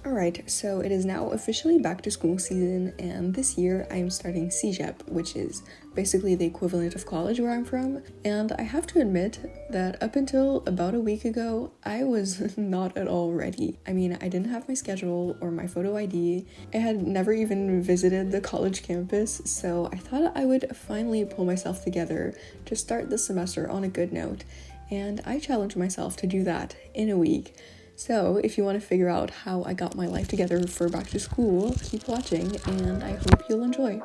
Alright, so it is now officially back to school season, and this year I am starting CJEP, which is basically the equivalent of college where I'm from. And I have to admit that up until about a week ago, I was not at all ready. I mean, I didn't have my schedule or my photo ID. I had never even visited the college campus, so I thought I would finally pull myself together to start the semester on a good note. And I challenged myself to do that in a week. So if you want to figure out how I got my life together for back to school, keep watching and I hope you'll enjoy.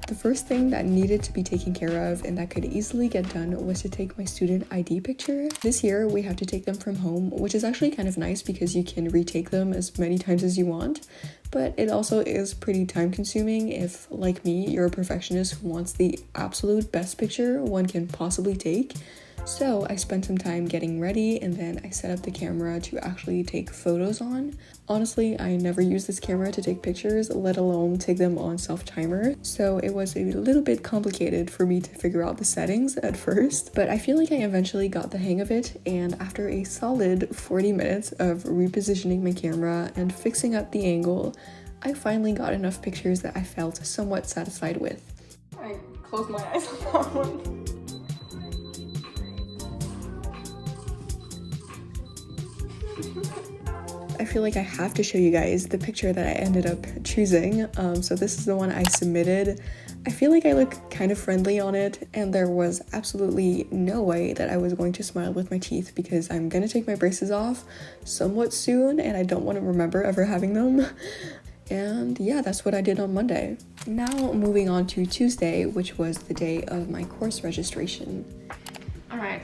The first thing that needed to be taken care of and that could easily get done was to take my student ID picture. This year we have to take them from home, which is actually kind of nice because you can retake them as many times as you want, but it also is pretty time consuming if, like me, you're a perfectionist who wants the absolute best picture one can possibly take. So I spent some time getting ready and then I set up the camera to actually take photos on. Honestly, I never use this camera to take pictures, let alone take them on self-timer, so it was a little bit complicated for me to figure out the settings at first, but I feel like I eventually got the hang of it, and after a solid 40 minutes of repositioning my camera and fixing up the angle, I finally got enough pictures that I felt somewhat satisfied with. I closed my eyes on that one. I feel like I have to show you guys the picture that I ended up choosing. So this is the one I submitted. I feel like I look kind of friendly on it, and there was absolutely no way that I was going to smile with my teeth because I'm gonna take my braces off somewhat soon and I don't want to remember ever having them. And yeah, that's what I did on Monday. Now moving on to Tuesday, which was the day of my course registration. Alright,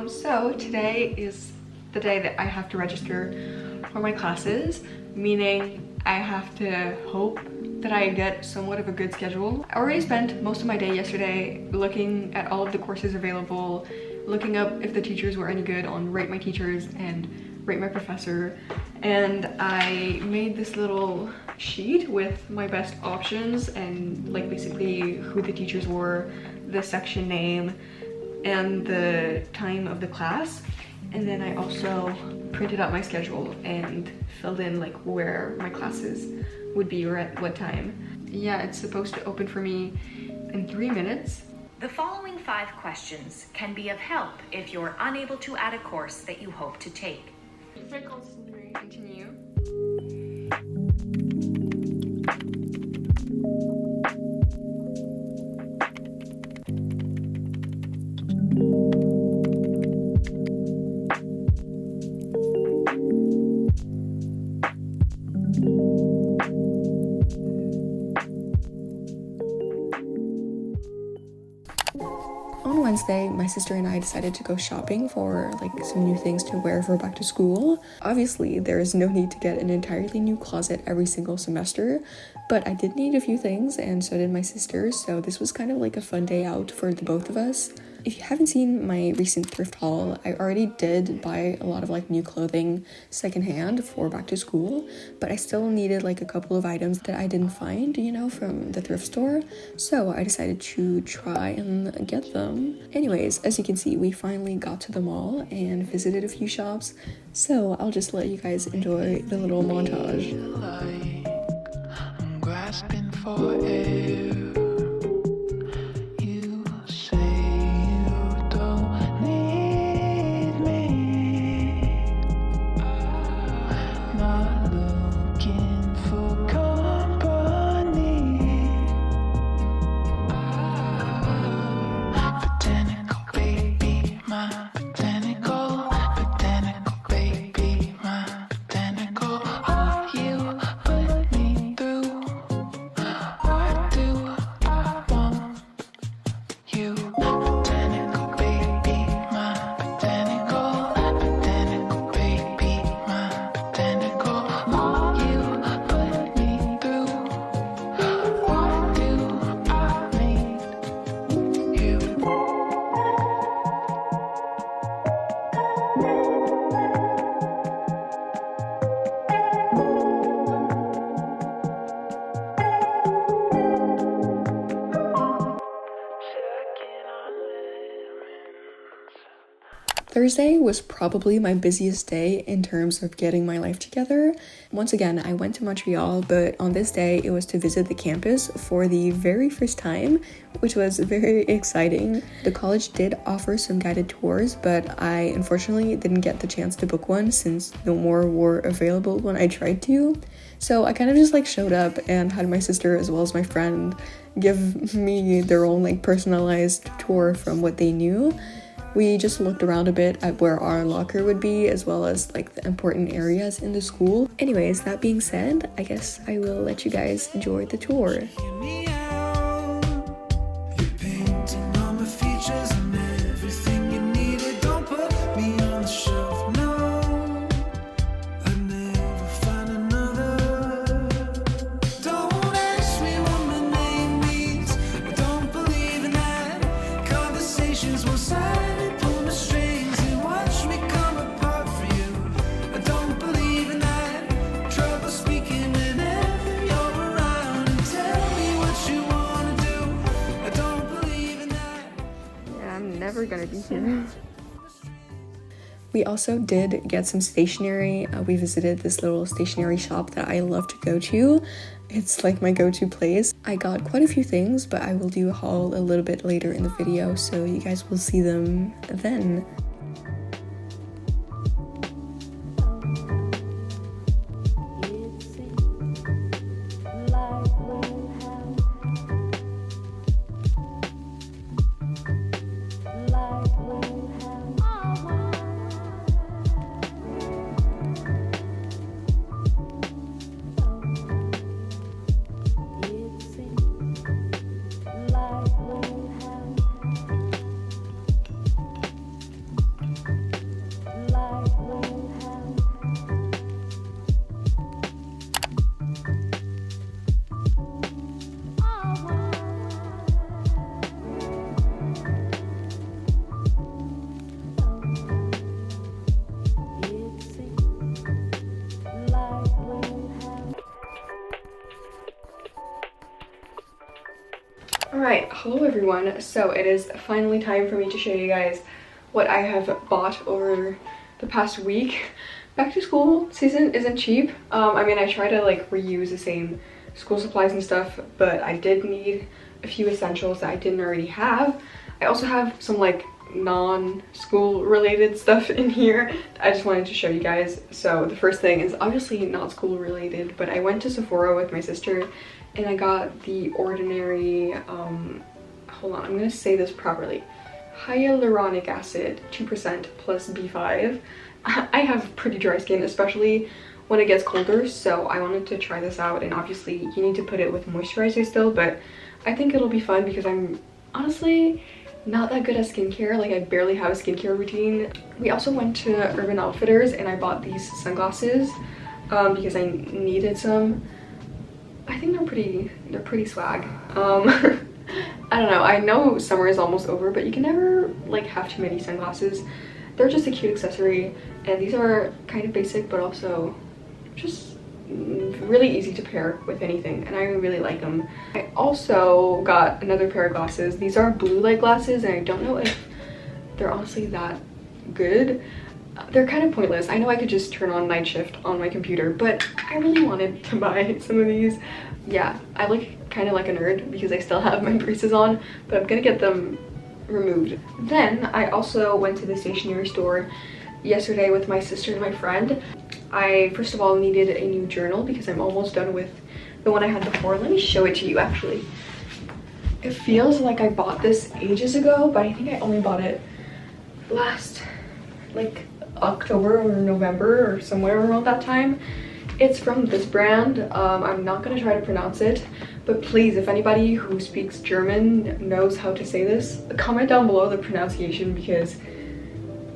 so today is the day that I have to register for my classes, meaning I have to hope that I get somewhat of a good schedule. I already spent most of my day yesterday looking at all of the courses available, looking up if the teachers were any good on Rate My Teachers and Rate My Professor, and I made this little sheet with my best options and like basically who the teachers were, the section name, and the time of the class. And then I also printed out my schedule and filled in like where my classes would be or at what time. Yeah, it's supposed to open for me in 3 minutes. The following 5 questions can be of help if you're unable to add a course that you hope to take. Continue. On Wednesday, my sister and I decided to go shopping for like some new things to wear for back to school. Obviously, there is no need to get an entirely new closet every single semester, but I did need a few things and so did my sister, so this was kind of like a fun day out for the both of us. If you haven't seen my recent thrift haul, I already did buy a lot of like new clothing secondhand for back to school, but I still needed like a couple of items that I didn't find, you know, from the thrift store, so I decided to try and get them. Anyways, as you can see, we finally got to the mall and visited a few shops, so I'll just let you guys enjoy the little montage. I'm grasping for air. Thursday was probably my busiest day in terms of getting my life together. Once again, I went to Montreal, but on this day it was to visit the campus for the very first time, which was very exciting. The college did offer some guided tours, but I unfortunately didn't get the chance to book one since no more were available when I tried to. So I kind of just like showed up and had my sister as well as my friend give me their own like personalized tour from what they knew. We just looked around a bit at where our locker would be, as well as like the important areas in the school. Anyways, that being said, I guess I will let you guys enjoy the tour. Never gonna be here. We also did get some stationery. We visited this little stationery shop that I love to go to. It's like my go-to place. I got quite a few things, but I will do a haul a little bit later in the video, so you guys will see them then. Alright, hello everyone. So it is finally time for me to show you guys what I have bought over the past week. Back to school season isn't cheap. I mean, I try to like reuse the same school supplies and stuff, but I did need a few essentials that I didn't already have. I also have some like non-school related stuff in here I just wanted to show you guys. So the first thing is obviously not school related, but I went to Sephora with my sister and I got the ordinary, hold on, I'm gonna say this properly, hyaluronic acid 2% plus B5. I have pretty dry skin, especially when it gets colder, so I wanted to try this out. And obviously you need to put it with moisturizer still, but I think it'll be fun because I'm honestly not that good at skincare. Like, I barely have a skincare routine. We also went to Urban Outfitters and I bought these sunglasses because I needed some. I think they're pretty swag. I don't know, I know summer is almost over, but you can never like have too many sunglasses. They're just a cute accessory, and these are kind of basic but also just really easy to pair with anything, and I really like them. I also got another pair of glasses. These are blue light glasses, and I don't know if they're honestly that good. They're kind of pointless. I know I could just turn on night shift on my computer, but I really wanted to buy some of these. Yeah, I look kind of like a nerd because I still have my braces on, but I'm gonna get them removed. Then I also went to the stationery store yesterday with my sister and my friend. I first of all needed a new journal because I'm almost done with the one I had before. Let me show it to you actually. It feels like I bought this ages ago, but I think I only bought it last like October or November or somewhere around that time. It's from this brand. I'm not gonna try to pronounce it, but please, if anybody who speaks German knows how to say this, comment down below the pronunciation because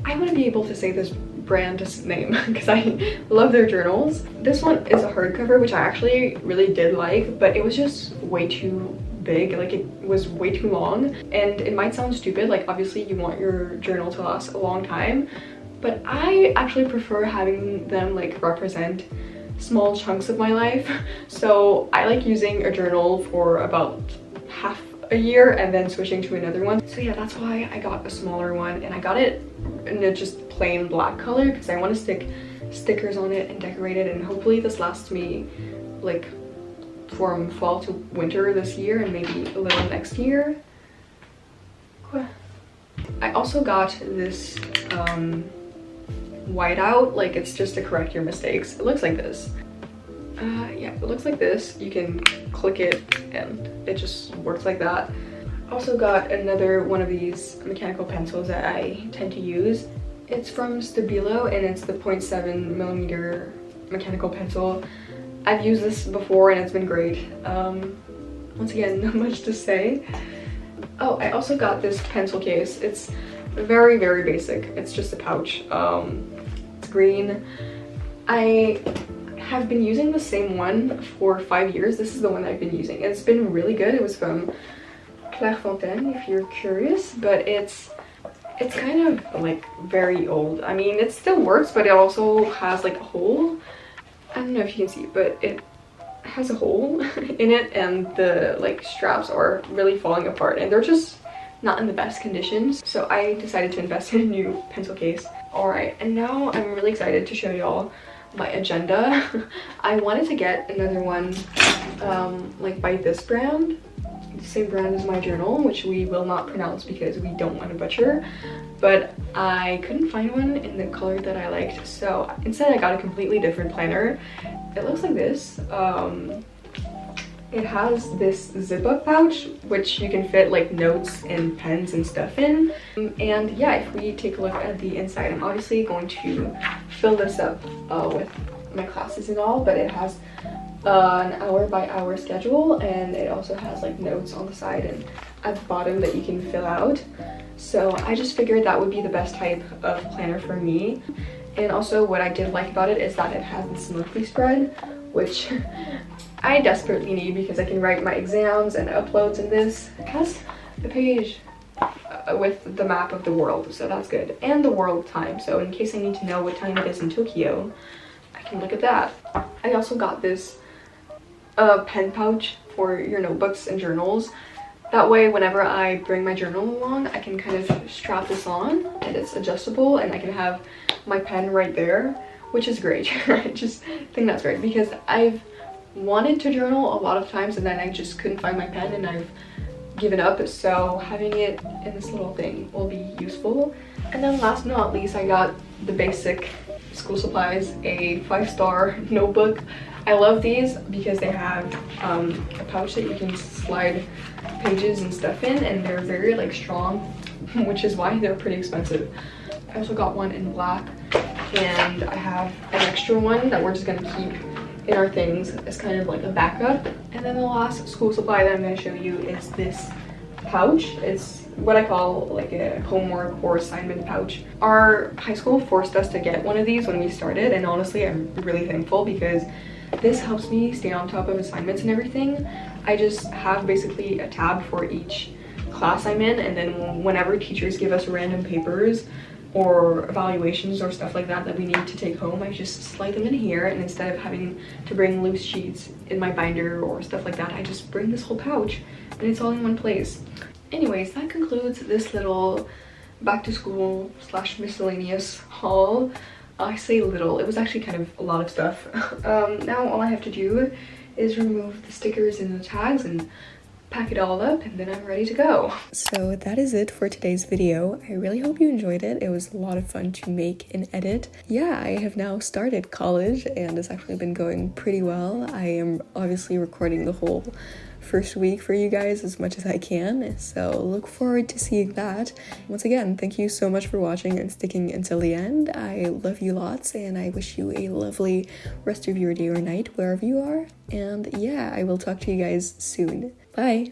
I want to be able to say this brand's name because I love their journals. This one is a hardcover, which I actually really did like, but it was just way too big. Like, it was way too long, and it might sound stupid, like obviously you want your journal to last a long time, but I actually prefer having them like represent small chunks of my life. So I like using a journal for about half a year and then switching to another one. So yeah, that's why I got a smaller one, and I got it in a just plain black color because I want to stick stickers on it and decorate it, and hopefully this lasts me like from fall to winter this year and maybe a little next year. I also got this whiteout, like it's just to correct your mistakes. It looks like this. Yeah, it looks like this. You can click it and it just works like that. Also got another one of these mechanical pencils that I tend to use. It's from Stabilo and it's the 0.7mm mechanical pencil. I've used this before and it's been great. Once again, not much to say. Oh, I also got this pencil case. It's very, very basic. It's just a pouch. It's green. I have been using the same one for 5 years. This is the one I've been using. It's been really good. It was from Clairefontaine, if you're curious, but it's kind of like very old. I mean, it still works, but it also has like a hole. I don't know if you can see, but it has a hole in it, and the like straps are really falling apart and they're just not in the best conditions. So I decided to invest in a new pencil case. All right, and now I'm really excited to show y'all my agenda. I wanted to get another one like by this brand, the same brand as my journal, which we will not pronounce because we don't want to butcher, but I couldn't find one in the color that I liked, so instead I got a completely different planner. It looks like this. It has this zip-up pouch which you can fit like notes and pens and stuff in, and yeah, if we take a look at the inside, I'm obviously going to fill this up with my classes and all, but it has an hour-by-hour schedule, and it also has like notes on the side and at the bottom that you can fill out. So I just figured that would be the best type of planner for me. And also what I did like about it is that it has this monthly spread, which I desperately need because I can write my exams and uploads in this. It has a page with the map of the world, so that's good, and the world time, so in case I need to know what time it is in Tokyo, I can look at that. I also got this pen pouch for your notebooks and journals. That way, whenever I bring my journal along, I can kind of strap this on and it's adjustable, and I can have my pen right there, which is great. I just think that's great because I've wanted to journal a lot of times and then I just couldn't find my pen and I've given up, so having it in this little thing will be useful. And then last but not least, I got the basic school supplies, a 5-star notebook. I love these because they have a pouch that you can slide pages and stuff in, and they're very like strong, which is why they're pretty expensive. I also got one in black, and I have an extra one that we're just gonna keep in our things as kind of like a backup. And then the last school supply that I'm going to show you is this pouch. It's what I call like a homework or assignment pouch. Our high school forced us to get one of these when we started, and honestly I'm really thankful because this helps me stay on top of assignments and everything. I just have basically a tab for each class I'm in, and then whenever teachers give us random papers or evaluations or stuff like that that we need to take home, I just slide them in here, and instead of having to bring loose sheets in my binder or stuff like that, I just bring this whole pouch and it's all in one place. Anyways, that concludes this little back to school / miscellaneous haul. I say little, it was actually kind of a lot of stuff. Now all I have to do is remove the stickers and the tags and pack it all up, and then I'm ready to go. So that is it for today's video. I really hope you enjoyed it. It was a lot of fun to make and edit. Yeah, I have now started college and it's actually been going pretty well. I am obviously recording the whole first week for you guys as much as I can, so look forward to seeing that. Once again, thank you so much for watching and sticking until the end. I love you lots, and I wish you a lovely rest of your day or night wherever you are, and yeah, I will talk to you guys soon. Bye!